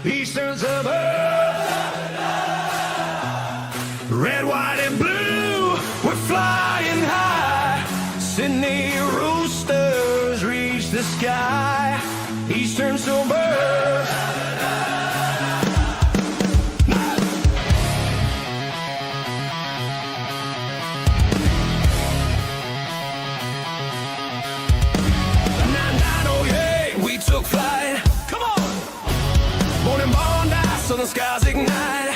Eastern suburbs. Red, white, and blue, we're flying high. Sydney Roosters reach the sky. Eastern suburbs. Took flight, come on. Born in Bondi, southern skies ignite.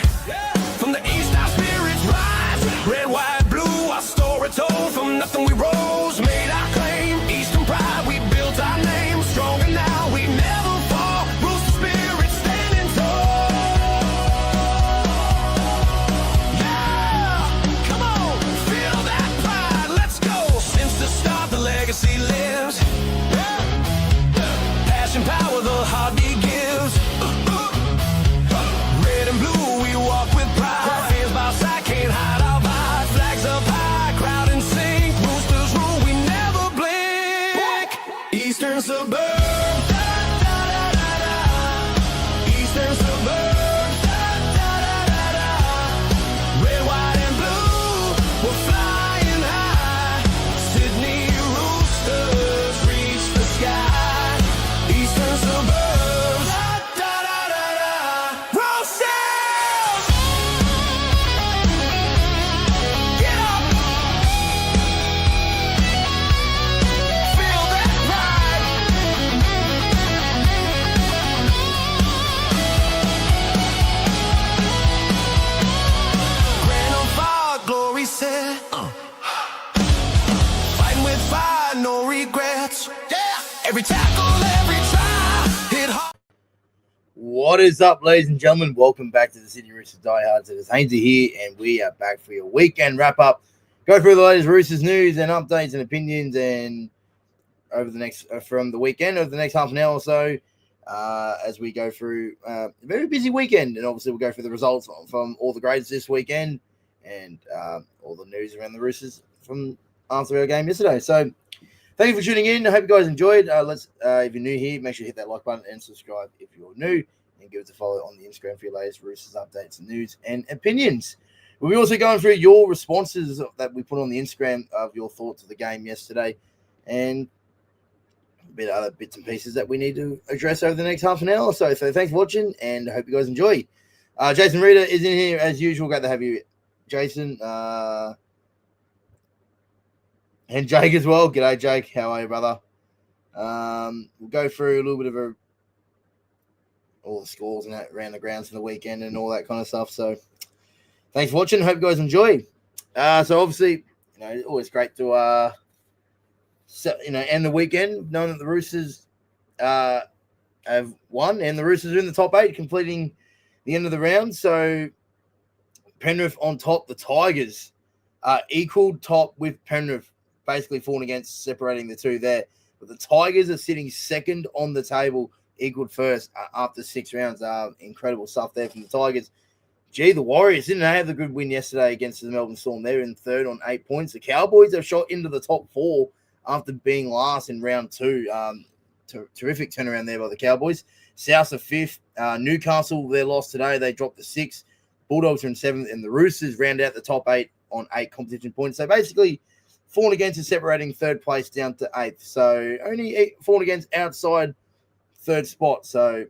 From the east our spirits rise. Red, white, blue, our story told. From nothing we rose, made our claim. Eastern pride, we built our name. Stronger now, we never fall. Rooster spirit standing tall. Yeah, come on, feel that pride, let's go. Since the start the legacy lives. Power the heartbeat gives. Red and blue, we walk with pride. Fans by side, can't hide our vibe. Flags up high, crowd in sync. Roosters rule, we never blink. Eastern suburbs. Eastern suburbs. Red, white, and blue, we're flying high. Sydney Roosters reach the sky. Eastern suburbs, Roosters! Get up! Feel that pride! Grand on fire, glory set. Fighting with fire, no regrets. Yeah! Every tackle, every try, hit hard. What is up, ladies and gentlemen? Welcome back to the Sydney Roosters Diehards. It is Hainsey here, and we are back for your weekend wrap-up. Go through the latest Roosters news and updates and opinions, and over the next from the weekend, over the next half an hour or so, as we go through a very busy weekend, and obviously we'll go through the results from all the grades this weekend and all the news around the Roosters from after our game yesterday. So, thank you for tuning in. I hope you guys enjoyed. If you're new here, make sure you hit that like button and subscribe if you're new, and give us a follow on the Instagram for your latest Roosters updates, news, and opinions. We'll be also going through your responses that we put on the Instagram of your thoughts of the game yesterday, and a bit of other bits and pieces that we need to address over the next half an hour or so. So thanks for watching, and I hope you guys enjoy. Jason Reader is in here as usual. Great to have you, Jason. And Jake as well. G'day, Jake. How are you, brother? We'll go through a little bit of all the scores and that around the grounds for the weekend and all that kind of stuff. So thanks for watching. Hope you guys enjoy. So obviously, always great to end the weekend knowing that the Roosters have won and the Roosters are in the top 8, completing the end of the round. So Penrith on top. The Tigers equal top with Penrith, basically falling against, separating the two there. But the Tigers are sitting second on the table, equaled first after 6 rounds. Incredible stuff there from the Tigers. Gee, the Warriors didn't have the good win yesterday against the Melbourne Storm. They're in third on 8 points. The Cowboys have shot into the top 4 after being last in round 2. Terrific turnaround there by the Cowboys. South are 5th. Newcastle, their loss today, they dropped to 6th. Bulldogs are in 7th, and the Roosters round out the top 8 on 8 competition points. So basically, falling against and separating 3rd place down to 8th. So only falling against outside 3rd spot. So,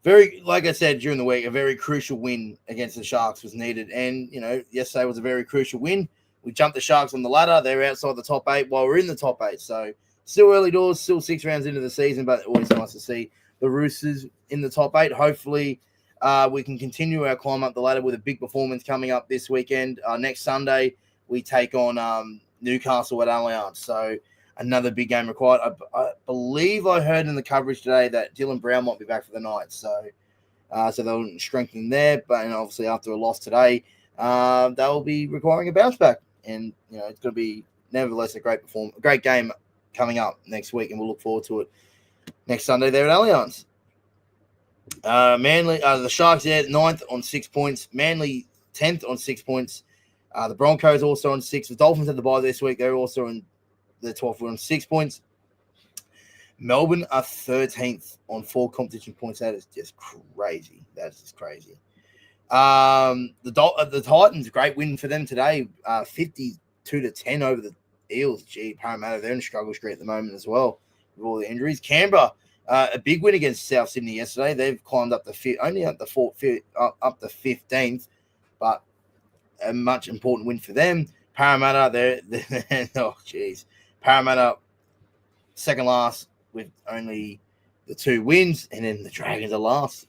very, like I said during the week, a very crucial win against the Sharks was needed. And, yesterday was a very crucial win. We jumped the Sharks on the ladder. They're outside the top 8 while we're in the top 8. So still early doors, still 6 rounds into the season, but always nice to see the Roosters in the top 8. Hopefully, we can continue our climb up the ladder with a big performance coming up this weekend. Next Sunday, we take on Newcastle at Allianz. So another big game required. I believe I heard in the coverage today that Dylan Brown might be back for the night. So they'll strengthen there. But obviously after a loss today, they'll be requiring a bounce back. And it's going to be nevertheless a great game coming up next week, and we'll look forward to it next Sunday there at Allianz. Manly, the Sharks there at 9th on 6 points. Manly 10th on 6 points. The Broncos also on 6. The Dolphins had the bye this week. They're also in the 12th on 6 points. Melbourne are 13th on 4 competition points. That is just crazy. That's just crazy. The Titans, great win for them today. 52-10 over the Eels. Gee, Parramatta, they're in a struggle street at the moment as well with all the injuries. Canberra, a big win against South Sydney yesterday. They've climbed up only up the 15th, but a much important win for them. Parramatta, they're oh geez, Parramatta second last with only the 2 wins, and then the Dragons are last.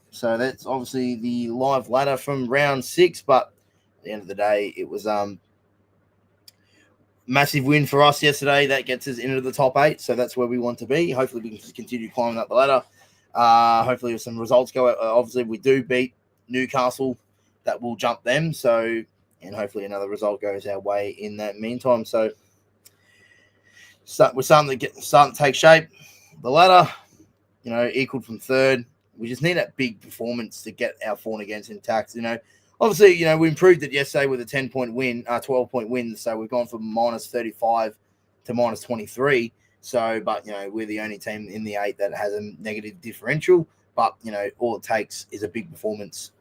So that's obviously the live ladder from round 6, but at the end of the day, it was massive win for us yesterday. That gets us into the top 8, so that's where we want to be. Hopefully, we can just continue climbing up the ladder. Hopefully, if some results go, obviously, we do beat Newcastle, that will jump them. So, and hopefully, another result goes our way in that meantime. So, we're starting to take shape. The ladder, equaled from 3rd. We just need that big performance to get our for and against intact. Obviously, we improved it yesterday with a 10-point win, 12-point win. So we've gone from -35 to -23. So, but, we're the only team in the 8 that has a negative differential. But, all it takes is a big performance.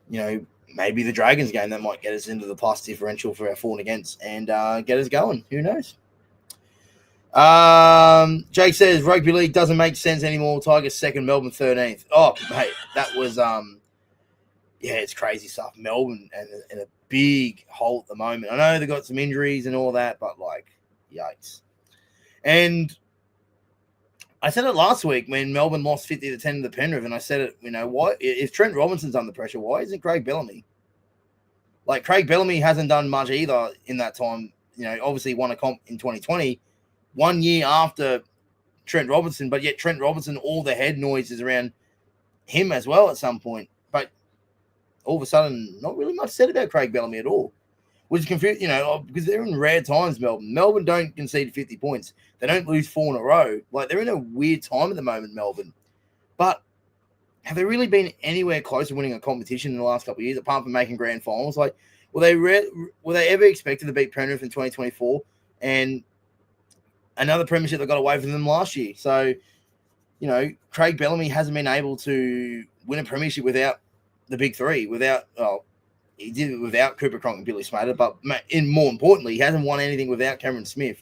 Maybe the Dragons game that might get us into the plus differential for our for and against and get us going. Who knows? Jake says rugby league doesn't make sense anymore. Tigers 2nd, Melbourne 13th. Oh, mate, that was it's crazy stuff. Melbourne in a big hole at the moment. I know they got some injuries and all that, but yikes. And I said it last week when Melbourne lost 50-10 to the Penrith, and I said it, why if Trent Robinson's under pressure, why isn't Craig Bellamy? Craig Bellamy hasn't done much either in that time. Obviously won a comp in 2020. 1 year after Trent Robinson, but yet Trent Robinson, all the head noise is around him as well at some point. But all of a sudden, not really much said about Craig Bellamy at all, which is confused, because they're in rare times, Melbourne. Melbourne don't concede 50 points. They don't lose 4 in a row. They're in a weird time at the moment, Melbourne. But have they really been anywhere close to winning a competition in the last couple of years, apart from making grand finals? Were they ever expected to beat Penrith in 2024? And another premiership that got away from them last year. So, Craig Bellamy hasn't been able to win a premiership without the big 3, he did it without Cooper Cronk and Billy Slater, but more importantly, he hasn't won anything without Cameron Smith.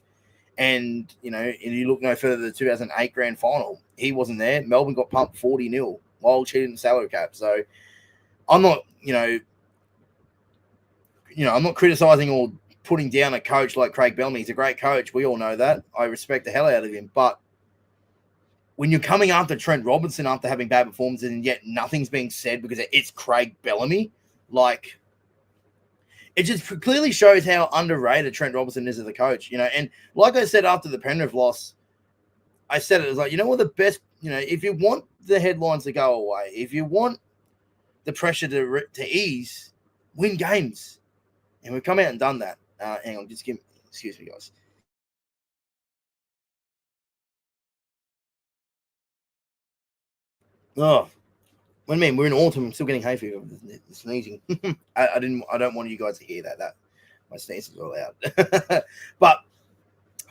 And, and you look no further than the 2008 grand final, he wasn't there. Melbourne got pumped 40-0 while cheating the salary cap. So I'm not, I'm not criticizing or putting down a coach like Craig Bellamy. He's a great coach. We all know that. I respect the hell out of him. But when you're coming after Trent Robinson after having bad performances and yet nothing's being said because it's Craig Bellamy, it just clearly shows how underrated Trent Robinson is as a coach, And like I said after the Penrith loss, I said it was what the best, if you want the headlines to go away, if you want the pressure to ease, win games. And we've come out and done that. Hang on, excuse me, guys. Oh, what do you mean? We're in autumn. I'm still getting hay fever. Sneezing. I don't want you guys to hear that. My sneezes are loud. but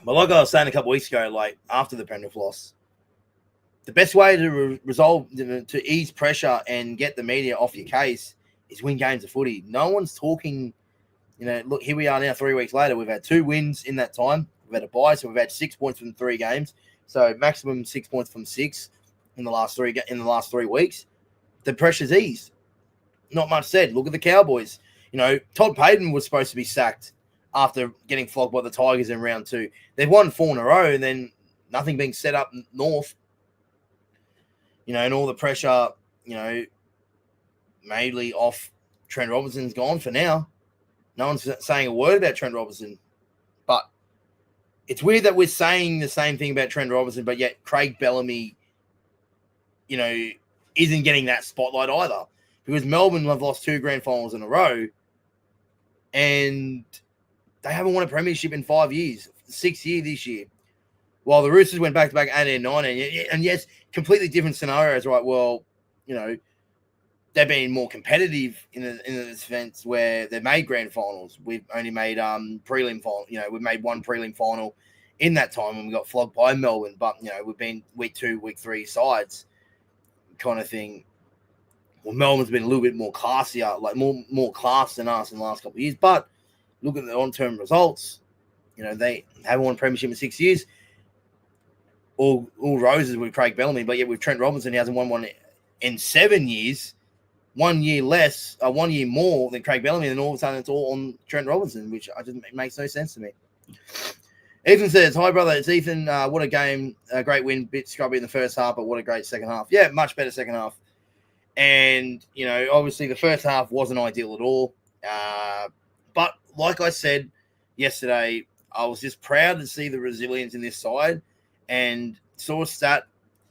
like I was saying a couple of weeks ago, after the Penrith loss, the best way to resolve to ease pressure and get the media off your case is win games of footy. No one's talking. Look, here we are now 3 weeks later. We've had 2 wins in that time. We've had a bye, so we've had 6 points from 3 games. So maximum 6 points from 6 in the last 3 weeks. The pressure's eased. Not much said. Look at the Cowboys. Todd Payton was supposed to be sacked after getting flogged by the Tigers in round 2. They've won 4 in a row, and then nothing being set up north. And all the pressure, mainly off Trent Robinson's gone for now. No one's saying a word about Trent Robinson. But it's weird that we're saying the same thing about Trent Robinson, but yet Craig Bellamy, isn't getting that spotlight either. Because Melbourne have lost 2 grand finals in a row, and they haven't won a premiership in 5 years. 6th year this year. While the Roosters went back-to-back 18 and 19. And yes, completely different scenarios, right? Well, they've been more competitive in the sense where they've made grand finals. We've only made prelim final. We've made 1 prelim final in that time when we got flogged by Melbourne. But, we've been week 2, week 3 sides kind of thing. Well, Melbourne's been a little bit more classier, like more class than us in the last couple of years. But look at the on-term results. They haven't won a premiership in 6 years. All roses with Craig Bellamy, but yet with Trent Robinson, he hasn't won one in 7 years. 1 year less, 1 year more than Craig Bellamy, and all of a sudden it's all on Trent Robinson, which it makes no sense to me. Ethan says, "Hi brother, it's Ethan. What a game, a great win. Bit scrubby in the first half, but what a great second half. Yeah, much better second half. And obviously the first half wasn't ideal at all. But like I said yesterday, I was just proud to see the resilience in this side, and saw a stat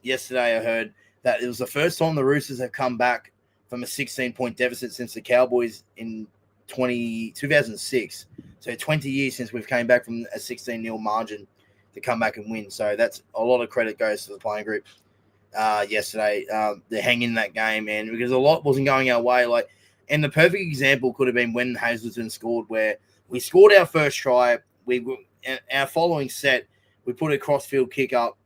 yesterday. I heard that it was the first time the Roosters have come back from a 16-point deficit since the Cowboys in 2006. So 20 years since we've came back from a 16-0 margin to come back and win. So that's a lot of credit goes to the playing group yesterday. They hang in that game, and because a lot wasn't going our way. And the perfect example could have been when Hazleton scored, where we scored our first try. Our following set, we put a crossfield kick up.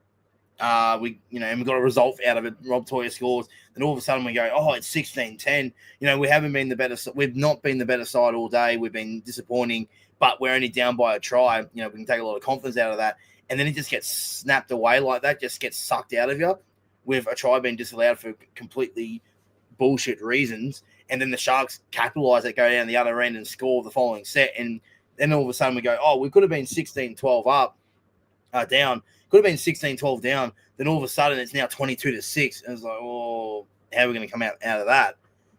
And we got a result out of it. Rob Toya scores. Then all of a sudden we go, oh, it's 16-10. We haven't been the better. We've not been the better side all day. We've been disappointing, but we're only down by a try. We can take a lot of confidence out of that. And then it just gets snapped away like that, just gets sucked out of you with a try being disallowed for completely bullshit reasons. And then the Sharks capitalize it, go down the other end and score the following set. And then all of a sudden we go, oh, we could have been 16-12 up, down. Could have been 16-12 down. Then all of a sudden it's now 22-6. And it's like, oh, how are we going to come out of that?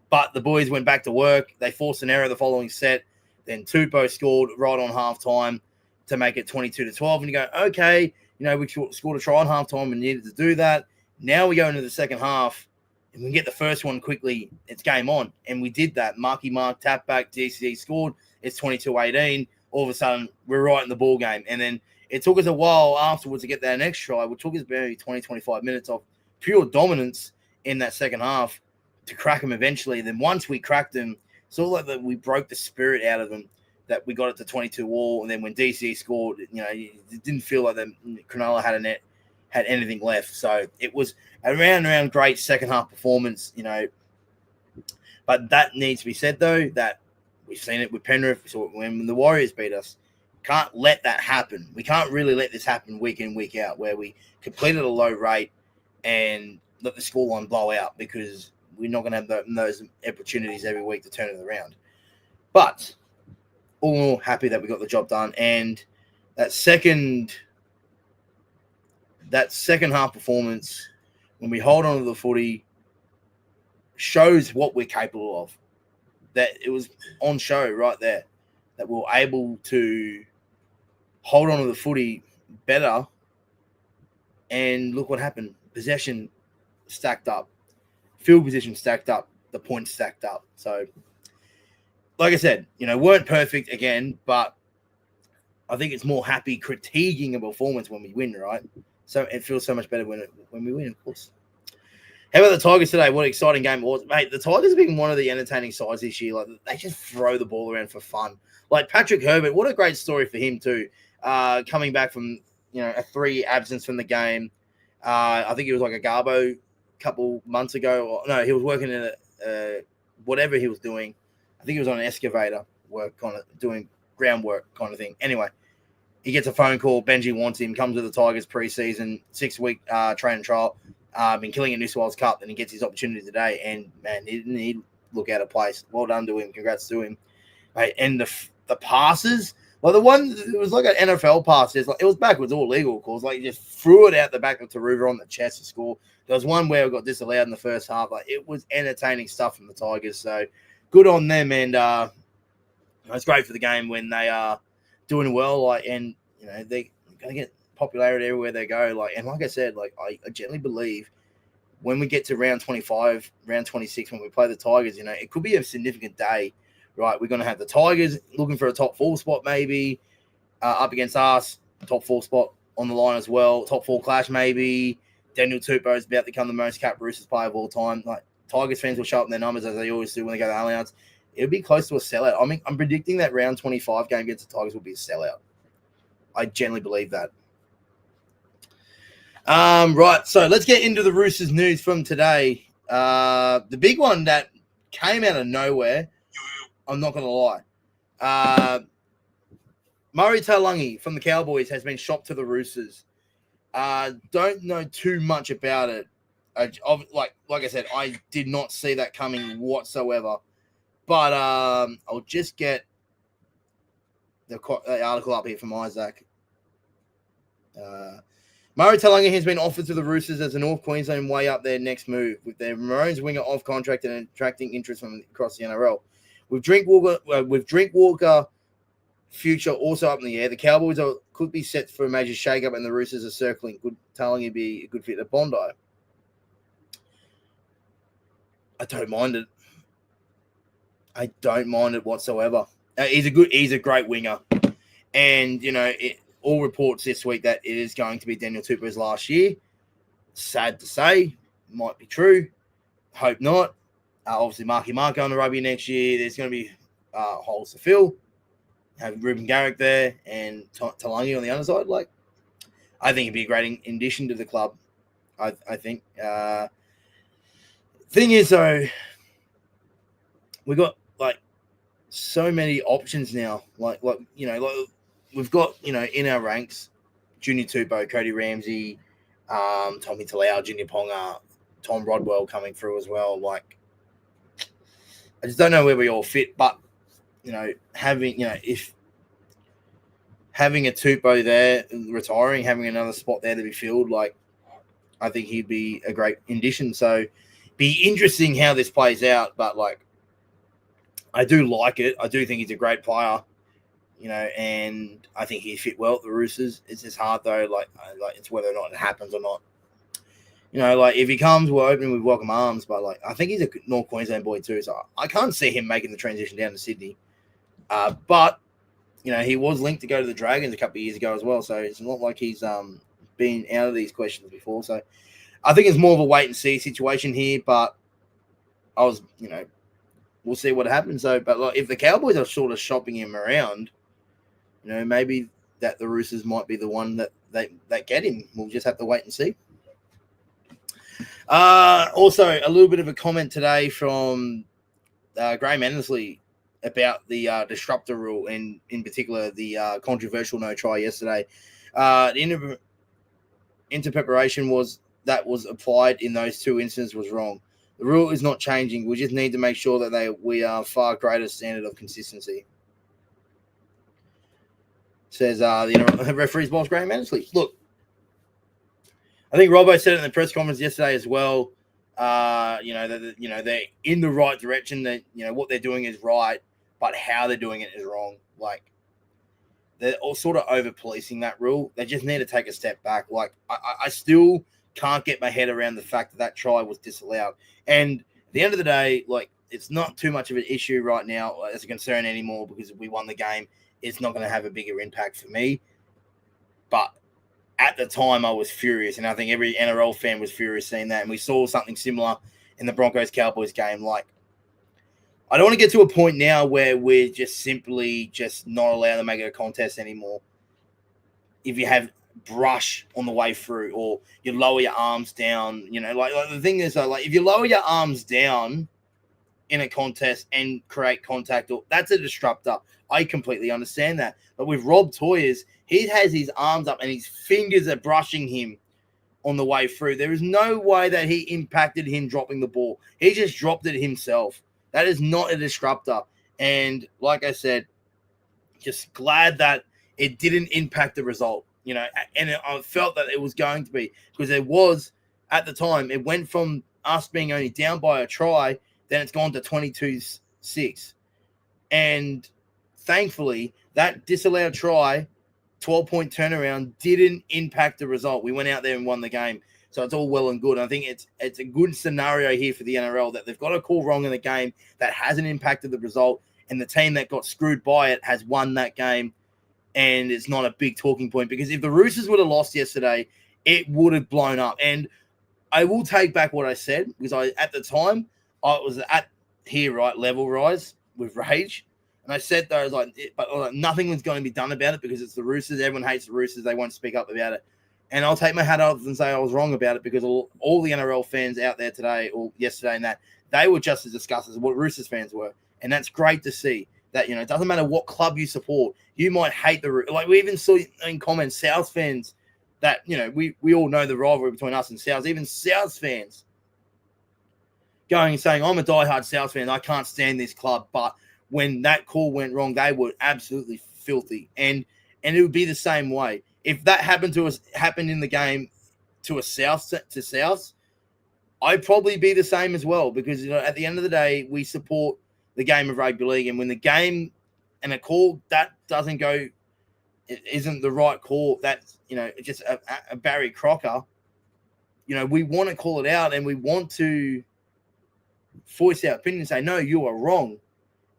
But the boys went back to work. They forced an error the following set. Then Tupou scored right on halftime to make it 22-12. And you go, okay, we scored a try on halftime and needed to do that. Now we go into the second half and we get the first one quickly. It's game on. And we did that. Marky Mark, tap back, DCD scored. It's 22-18. All of a sudden, we're right in the ball game. And then it took us a while afterwards to get that next try, which took us maybe 20, 25 minutes of pure dominance in that second half to crack them eventually. And then once we cracked them, it's all like that we broke the spirit out of them, that we got it to 22 all. And then when DC scored, it didn't feel like Cronulla had anything left. So it was a round great second half performance, But that needs to be said, though, that we've seen it with Penrith. We saw it when the Warriors beat us. Can't let that happen. We can't really let this happen week in, week out, where we complete at a low rate and let the scoreline blow out, because we're not going to have those opportunities every week to turn it around. But all in all, happy that we got the job done. And that second half performance, when we hold on to the footy, shows what we're capable of. That it was on show right there, that we're able to hold on to the footy better. And look what happened. Possession stacked up. Field position stacked up. The points stacked up. So, like I said, weren't perfect again, but I think it's more happy critiquing a performance when we win, right? So it feels so much better when we win, of course. How about the Tigers today? What an exciting game it was. Mate, the Tigers have been one of the entertaining sides this year. Like, they just throw the ball around for fun. Like Patrick Herbert, what a great story for him too. Coming back from, a 3 absence from the game. I think it was like a Garbo a couple months ago. No, he was working in whatever he was doing. I think he was on an excavator work, kind of doing groundwork kind of thing. Anyway, he gets a phone call. Benji wants him, comes to the Tigers preseason, 6-week training trial. Been killing in New South Wales Cup, and he gets his opportunity today. And, man, he didn't look out of place. Well done to him. Congrats to him. Mate, and the passes, like the one, it was like an NFL pass. It was backwards, all legal, of course. Like, he just threw it out the back of Taruva on the chest to score. There was one where we got disallowed in the first half. Like, it was entertaining stuff from the Tigers. So, good on them. And it's great for the game when they are doing well. Like, and, they're going to get popularity everywhere they go. Like, and like I said, like, I generally believe when we get to round 25, round 26, when we play the Tigers, it could be a significant day, right? We're going to have the Tigers looking for a top 4 spot, maybe up against us, top 4 spot on the line as well. Top 4 clash, maybe. Daniel Tupou is about to become the most capped Roosters player of all time. Like, Tigers fans will show up in their numbers as they always do when they go to Allianz. It'll be close to a sellout. I mean, I'm predicting that round 25 game against the Tigers will be a sellout. I generally believe that. Right, so let's get into the Roosters news from today. The big one that came out of nowhere, I'm not going to lie. Murray Taulagi from the Cowboys has been shopped to the Roosters. Don't know too much about it. Like I said, I did not see that coming whatsoever. But I'll just get the article up here from Isaac. Murray Taulagi has been offered to the Roosters as a North Queensland way up their next move, with their Maroons winger off contract and attracting interest from across the NRL. With Drinkwalker future also up in the air, the Cowboys could be set for a major shake-up, and the Roosters are circling. Could Taulagi be a good fit at Bondi? I don't mind it. I don't mind it whatsoever. He's a great winger, and all reports this week that it is going to be Daniel Tupou's last year. Sad to say, might be true. Hope not. Obviously, Marky Mark on the rugby next year. There's going to be holes to fill. Have Ruben Garrick there and Taulagi on the other side. I think it'd be a great addition to the club. I think. Thing is, though, we got so many options now. We've got in our ranks, Junior Tupou, Cody Ramsey, Tommy Talau, Junior Ponga, Tom Rodwell coming through as well. I just don't know where we all fit, but having a Tupou there retiring, having another spot there to be filled, I think he'd be a great addition. So be interesting how this plays out, but I do like it. I do think he's a great player, and I think he fit well at the Roosters. It's just hard though, it's whether or not it happens or not. If he comes, we're opening with welcome arms, but I think he's a North Queensland boy too, so I can't see him making the transition down to Sydney. But he was linked to go to the Dragons a couple of years ago as well, so it's not like he's been out of these questions before. So I think it's more of a wait and see situation here, but we'll see what happens. So, but if the Cowboys are sort of shopping him around, maybe that the Roosters might be the one that get him. We'll just have to wait and see. Also, a little bit of a comment today from Graham Annesley about the disruptor rule, and in particular the controversial no try yesterday. The inter-preparation was applied in those two instances was wrong. The rule is not changing. We just need to make sure that we are far greater standard of consistency. Says the referee's boss, Graham Annesley. Look, I think Robbo said it in the press conference yesterday as well. They're in the right direction. That what they're doing is right, but how they're doing it is wrong. They're all sort of over policing that rule. They just need to take a step back. I still can't get my head around the fact that try was disallowed. And at the end of the day, it's not too much of an issue right now as a concern anymore, because we won the game. It's not going to have a bigger impact for me. But at the time, I was furious, and I think every NRL fan was furious seeing that. And we saw something similar in the Broncos-Cowboys game. I don't want to get to a point now where we're just simply not allowed to make it a contest anymore. If you have brush on the way through, or you lower your arms down, the thing is, if you lower your arms down in a contest and create contact, that's a disruptor. I completely understand that. But with Rob Toyers, he has his arms up and his fingers are brushing him on the way through. There is no way that he impacted him dropping the ball. He just dropped it himself. That is not a disruptor. And like I said, just glad that it didn't impact the result. And I felt that it was going to be, because it was, at the time, it went from us being only down by a try, then it's gone to 22-6. And thankfully, that disallowed try, 12-point turnaround, didn't impact the result. We went out there and won the game. So it's all well and good. I think it's a good scenario here for the NRL, that they've got a call wrong in the game that hasn't impacted the result, and the team that got screwed by it has won that game. And it's not a big talking point, because if the Roosters would have lost yesterday, it would have blown up. And I will take back what I said, because at the time, I was at here, right, level rise with rage. And I said, though, nothing was going to be done about it, because it's the Roosters. Everyone hates the Roosters. They won't speak up about it. And I'll take my hat off and say I was wrong about it, because all the NRL fans out there today or yesterday and that, they were just as disgusted as what Roosters fans were. And that's great to see that, it doesn't matter what club you support. You might hate like we even saw in comments, South fans that, we all know the rivalry between us and South, even South fans going and saying, I'm a diehard South fan, I can't stand this club. But when that call went wrong, they were absolutely filthy. And it would be the same way. If that happened in the game to South, I'd probably be the same as well, because at the end of the day, we support the game of rugby league, and when the game and a call that doesn't go, it isn't the right call, that's just a Barry Crocker. We want to call it out, and we want to voice our opinion and say, no, you are wrong.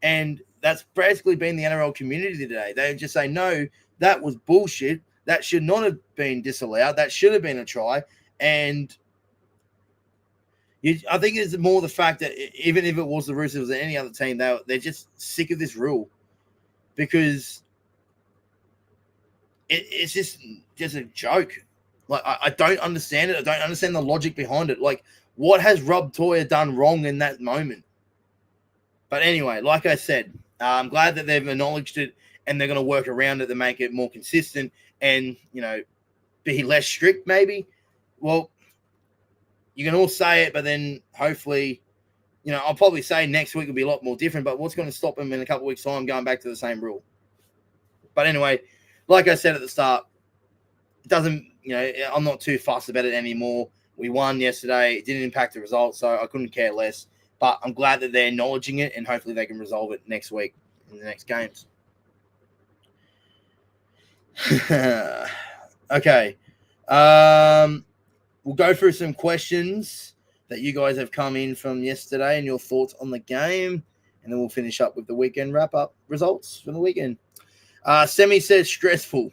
And that's basically been the NRL community today. They just say, no, that was bullshit. That should not have been disallowed. That should have been a try. And I think it's more the fact that even if it was the Roosters or any other team, they're just sick of this rule, because it's just a joke. Like, I don't understand it. I don't understand the logic behind it. Like, what has Rob Toyer done wrong in that moment? But anyway, like I said, I'm glad that they've acknowledged it, and they're going to work around it to make it more consistent and, be less strict maybe. Well, you can all say it, but then hopefully, I'll probably say next week will be a lot more different, but what's going to stop them in a couple of weeks' time going back to the same rule? But anyway, like I said at the start, it doesn't, I'm not too fussed about it anymore. We won yesterday. It didn't impact the result, so I couldn't care less. But I'm glad that they're acknowledging it, and hopefully they can resolve it next week in the next games. Okay. We'll go through some questions that you guys have come in from yesterday and your thoughts on the game, and then we'll finish up with the weekend wrap-up results from the weekend. Semi says stressful.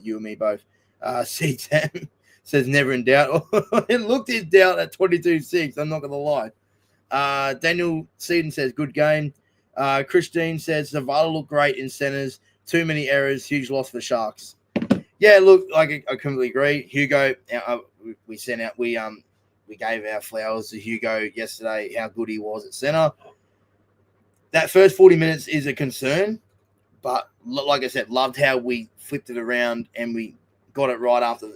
You and me both. C10 says never in doubt. It looked in doubt at 22-6. I'm not going to lie. Daniel Seaton says good game. Christine says Zavala looked great in centers. Too many errors. Huge loss for Sharks. Yeah, look, I completely agree. Hugo, we sent out. We gave our flowers to Hugo yesterday. How good he was at center. That first 40 minutes is a concern, but like I said, loved how we flipped it around and we got it right after.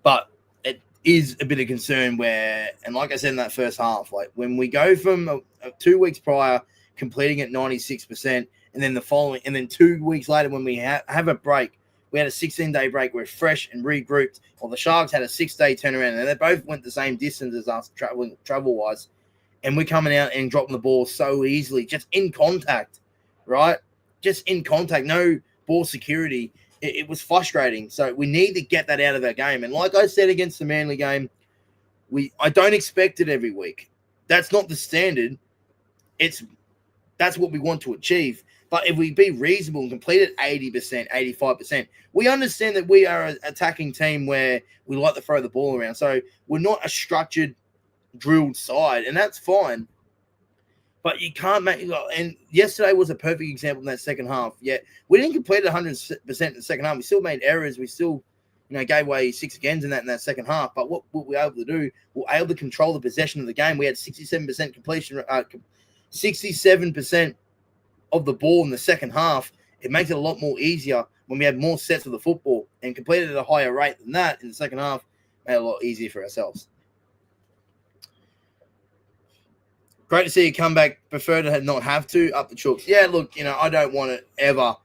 But it is a bit of concern where, and like I said in that first half, like when we go from 2 weeks prior completing at 96%, and then the following, and then 2 weeks later when we have a break, we had a 16-day break. We're fresh and regrouped. Well, the Sharks had a 6-day turnaround, and they both went the same distance as us travel-wise. And we're coming out and dropping the ball so easily, just in contact, right? Just in contact, no ball security. It was frustrating. So we need to get that out of our game. And like I said against the Manly game, I don't expect it every week. That's not the standard. That's what we want to achieve. But if we be reasonable and complete it 80%, 85%, we understand that we are an attacking team where we like to throw the ball around. So we're not a structured, drilled side, and that's fine. But you can't make – and yesterday was a perfect example in that second half. Yeah, we didn't complete it 100% in the second half. We still made errors. We still, gave away 6 agains in that second half. But what we were able to do, we were able to control the possession of the game. We had 67% completion, 67% of the ball in the second half. It makes it a lot more easier when we have more sets of the football, and completed at a higher rate than that in the second half, made it a lot easier for ourselves. Great to see you come back. Prefer to not have to. Up the Chooks. Yeah, look, I don't want it ever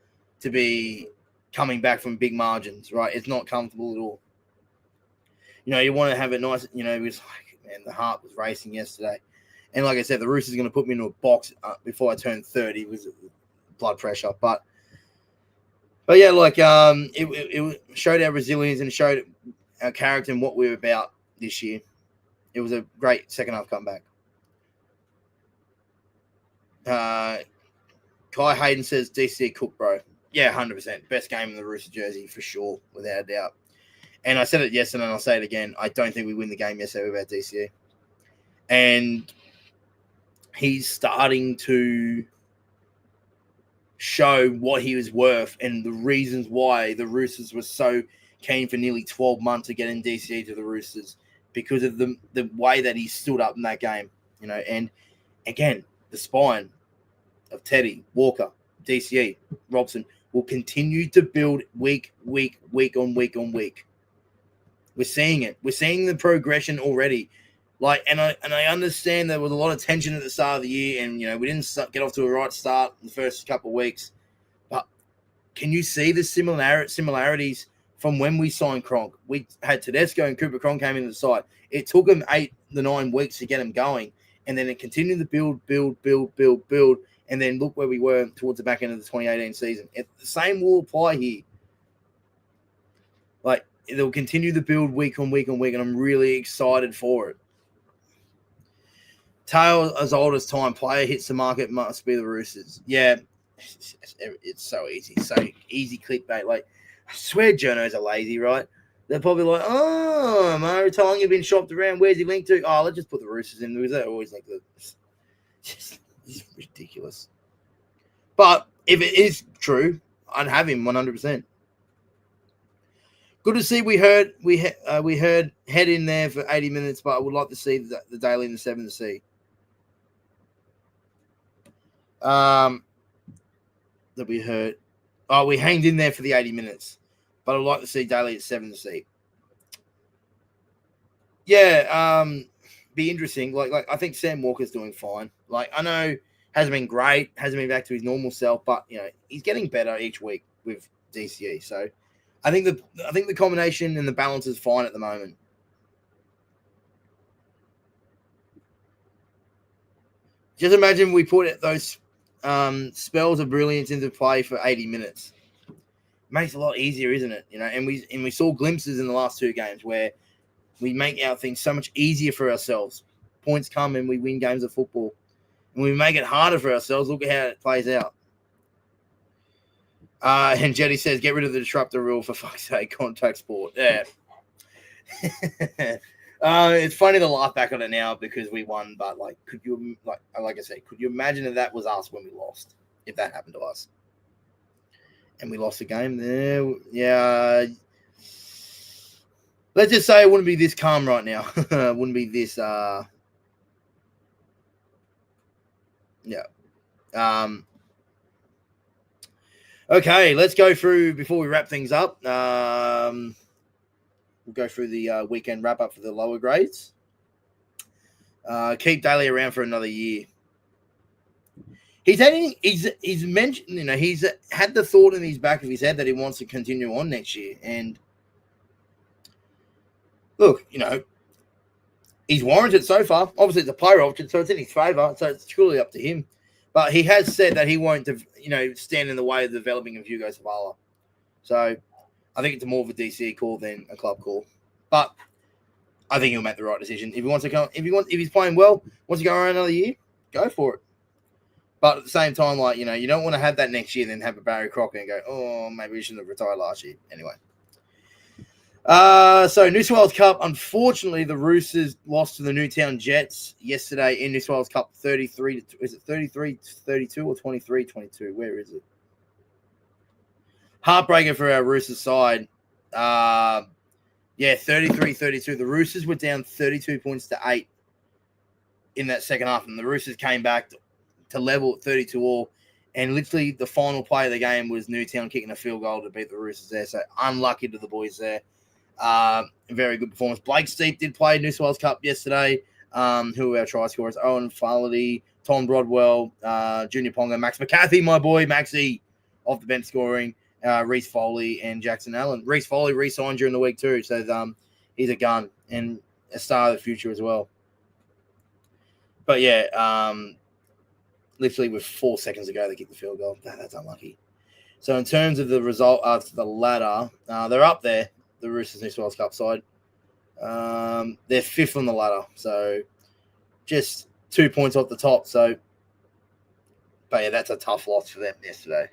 to be coming back from big margins, right? It's not comfortable at all. You want to have it nice. It was like, man, the heart was racing yesterday. And like I said, the Roosters going to put me into a box before I turn 30 with blood pressure. But yeah, like it showed our resilience and showed our character and what we were about this year. It was a great second half comeback. Kai Hayden says DC Cook, bro. Yeah, 100%. Best game in the Rooster jersey for sure, without a doubt. And I said it yesterday and I'll say it again. I don't think we win the game yesterday without DCE. And he's starting to show what he was worth and the reasons why the Roosters were so keen for nearly 12 months to get in DCE to the Roosters because of the way that he stood up in that game, and again, the spine of Teddy, Walker, DCE, Robson will continue to build week on week. We're seeing it. We're seeing the progression already. And I understand there was a lot of tension at the start of the year, and we didn't get off to a right start in the first couple of weeks. But can you see the similarities from when we signed Cronk? We had Tedesco and Cooper Cronk came into the side. It took him 8 to 9 weeks to get him going, and then it continued to build, and then look where we were towards the back end of the 2018 season. The same will apply here. They'll continue to build week on week, and I'm really excited for it. Tale as old as time. Player hits the market, must be the Roosters. Yeah, it's so easy. So easy clickbait. I swear journos are lazy, right? They're probably like, oh, Mario Taulagi been shopped around. Where's he linked to? Oh, let's just put the Roosters in. Because they always like this. It's ridiculous. But if it is true, I'd have him 100%. Good to see we heard head in there for 80 minutes, but I would like to see the daily in the 7 to see. That we heard. Oh, we hanged in there for the 80 minutes, but I'd like to see daily at 7 to see. Yeah, be interesting. I think Sam Walker's doing fine. I know hasn't been great, hasn't been back to his normal self, but he's getting better each week with DCE. So I think the combination and the balance is fine at the moment. Just imagine we put those spells of brilliance into play for 80 minutes. Makes it a lot easier, isn't it? And we saw glimpses in the last 2 games where we make our things so much easier for ourselves. Points come and we win games of football. And we make it harder for ourselves. Look at how it plays out. And Jetty says, get rid of the disruptor rule for fuck's sake, contact sport. Yeah. It's funny to laugh back on it now because we won, but could you like I said, could you imagine if that was us when we lost? If that happened to us, and we lost the game, there, yeah. Let's just say it wouldn't be this calm right now. It wouldn't be this. Yeah. Okay, let's go through before we wrap things up. We'll go through the weekend wrap up for the lower grades. Keep Daly around for another year. He's mentioned, he's had the thought in his back of his head that he wants to continue on next year. And look, he's warranted so far. Obviously, it's a player option, so it's in his favour. So it's truly up to him. But he has said that he won't, stand in the way of the developing of Hugo Savala. So I think it's more of a DC call than a club call. But I think he'll make the right decision. If he wants to come, if he's playing well, wants to go around another year, go for it. But at the same time, you don't want to have that next year, then have a Barry Crocker and go, oh, maybe we shouldn't have retired last year. Anyway. So New South Wales Cup, unfortunately, the Roosters lost to the Newtown Jets yesterday in New South Wales Cup 33. Is it 33-32 or 23-22? Where is it? Heartbreaker for our Roosters side. 33-32. The Roosters were down 32 points to 8 in that second half, and the Roosters came back to level at 32-all. And literally the final play of the game was Newtown kicking a field goal to beat the Roosters there. So unlucky to the boys there. Very good performance. Blake Steep did play New South Wales Cup yesterday. Who were our try scorers? Owen Farley, Tom Broadwell, Junior Ponga, Max McCarthy, my boy, Maxie, off the bench scoring. Reece Foley and Jackson Allen. Reece Foley re-signed during the week too. So he's a gun and a star of the future as well. But yeah, literally with 4 seconds to go, they kicked the field goal. That's unlucky. So in terms of the result of the ladder, they're up there, the Roosters New South Wales Cup side. They're 5th on the ladder. So just 2 points off the top. So, but yeah, that's a tough loss for them yesterday.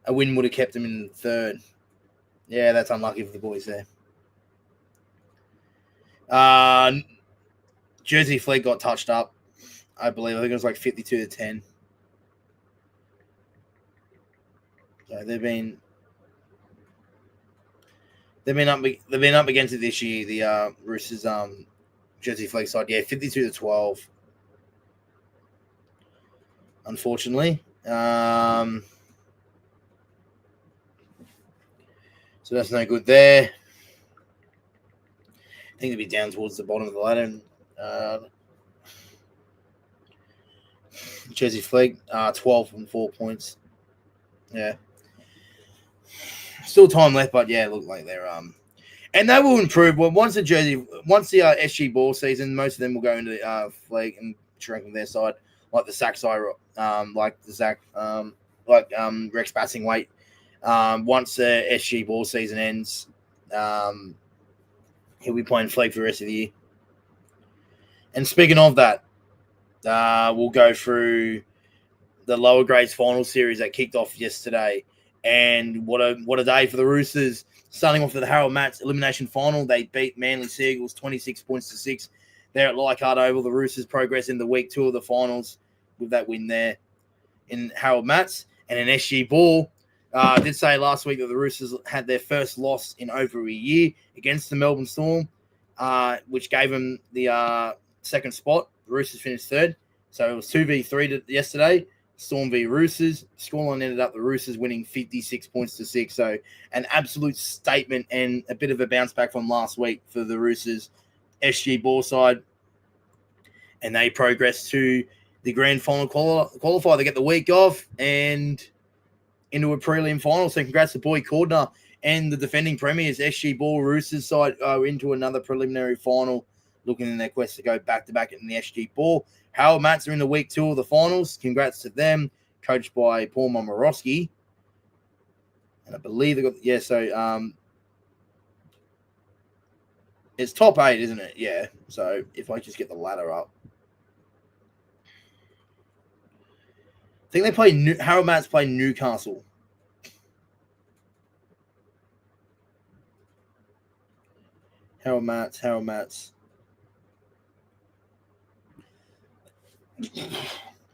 A win would have kept them in 3rd. Yeah, that's unlucky for the boys there. Jersey Fleet got touched up, I believe. I think it was 52-10. So they've been up against it this year. The Roosters Jersey Flag side, 52-12. Unfortunately, so that's no good there. I think they'll be down towards the bottom of the ladder. Jersey Flag, 12 and 4 points. Yeah, still time left, but yeah, look like they're and they will improve. Well, once the SG ball season, most of them will go into the flag and strengthen their side, like the Sack side, Rex Bassing weight. Once the SG ball season ends, he'll be playing flag for the rest of the year. And speaking of that, we'll go through the lower grades final series that kicked off yesterday. And what a day for the Roosters. Starting off with the Harold Matts elimination final, they beat Manly Seagulls 26-6. They're at Leichhardt Oval. The Roosters progress in the week 2 of the finals with that win there in Harold Matts. And in SG Ball, I did say last week that the Roosters had their first loss in over a year against the Melbourne Storm, which gave them the second spot. The Roosters finished third. So it was 2v3 yesterday. Storm v Roosters. Scoreline ended up the Roosters winning 56-6. So an absolute statement and a bit of a bounce back from last week for the Roosters SG Ball side. And they progress to the grand final qualifier. They get the week off and into a prelim final. So congrats to Boy Cordner and the defending premiers SG Ball Roosters side into another preliminary final, looking in their quest to go back-to-back in the SG Ball. Howard Matts are in the week 2 of the finals. Congrats to them, coached by Paul Momorowski. And I believe they got, it's top 8, isn't it? Yeah. So if I just get the ladder up. I think they play, Harold Matts play Newcastle. Harold Matts.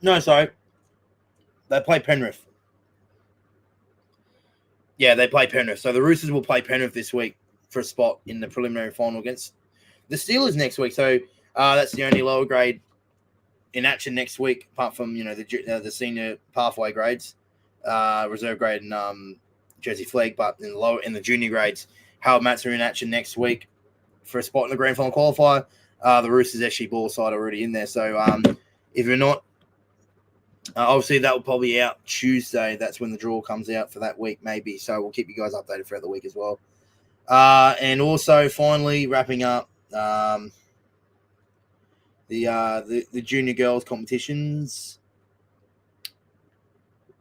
No, sorry. They play Penrith. Yeah, they play Penrith. So the Roosters will play Penrith this week for a spot in the preliminary final against the Steelers next week. So that's the only lower grade in action next week, apart from the senior pathway grades, reserve grade and Jersey Flag. But in the junior grades, Howard Matts are in action next week for a spot in the grand final qualifier. The Roosters SG Ball side are already in there. So if you're not, obviously that will probably be out Tuesday. That's when the draw comes out for that week, maybe. So we'll keep you guys updated throughout the week as well. And also, finally, wrapping up the junior girls competitions.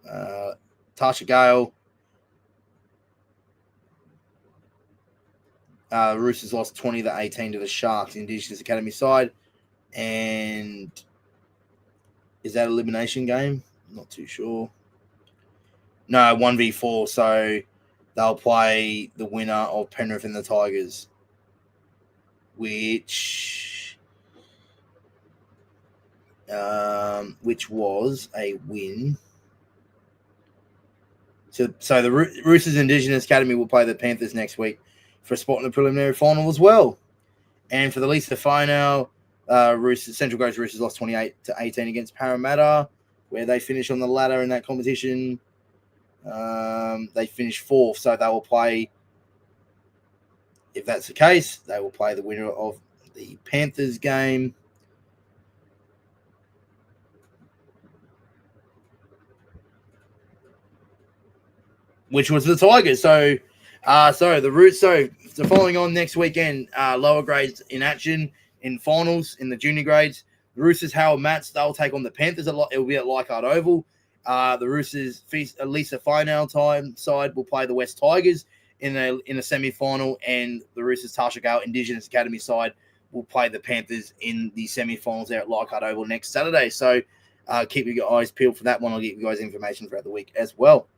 Tasha Gale. Roosters lost 20-18 to the Sharks, Indigenous Academy side. And is that an elimination game? I'm not too sure. No, 1v4. So they'll play the winner of Penrith and the Tigers, which was a win. So the Roosters Indigenous Academy will play the Panthers next week for a spot in the preliminary final as well. And for the Lisa final, Central Coast Roosters lost 28-18 against Parramatta, where they finished on the ladder in that competition. They finished 4th, so they will play. If that's the case, they will play the winner of the Panthers game. Which was the Tigers. So following on next weekend, lower grades in action in finals in the junior grades. The Roosters, Harold Matts, they'll take on the Panthers a lot. It will be at Leichhardt Oval. The Roosters, Lisa final time side will play the West Tigers in a semi-final, and the Roosters, Tasha Gale Indigenous Academy side will play the Panthers in the semi-finals there at Leichhardt Oval next Saturday. So keep your eyes peeled for that one. I'll give you guys information throughout the week as well.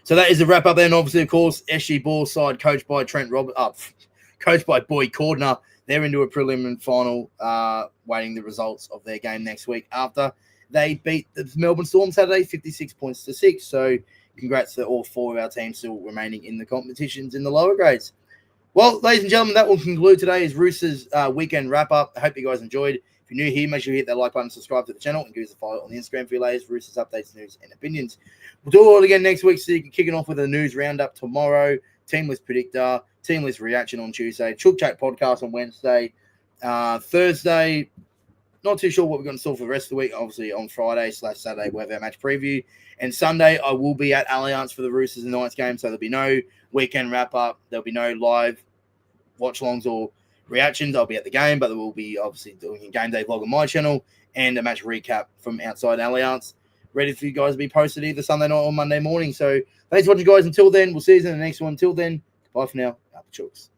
So that is the wrap up there. And obviously, of course, SG Ball side coached by coached by Boy Cordner. They're into a preliminary final, waiting the results of their game next week after they beat the Melbourne Storm Saturday 56-6. So congrats to all 4 of our teams still remaining in the competitions in the lower grades. Well, ladies and gentlemen, that will conclude today's Roosters weekend wrap-up. I hope you guys enjoyed. If you're new here, make sure you hit that like button, subscribe to the channel, and give us a follow on the Instagram for your latest Roosters updates, news, and opinions. We'll do it all again next week, so you're kicking off with a news roundup tomorrow, team list predictor, team list reaction on Tuesday, Chook Chat podcast on Wednesday, Thursday. Not too sure what we're going to store for the rest of the week. Obviously, on Friday/Saturday, we'll have our match preview. And Sunday, I will be at Allianz for the Roosters and Knights game, so there'll be no weekend wrap-up. There'll be no live watch-alongs or reactions. I'll be at the game, but there will be obviously doing a game day vlog on my channel and a match recap from outside Allianz, ready for you guys to be posted either Sunday night or Monday morning. So thanks for watching, guys. Until then, we'll see you in the next one. Until then, bye for now. Up the Chooks.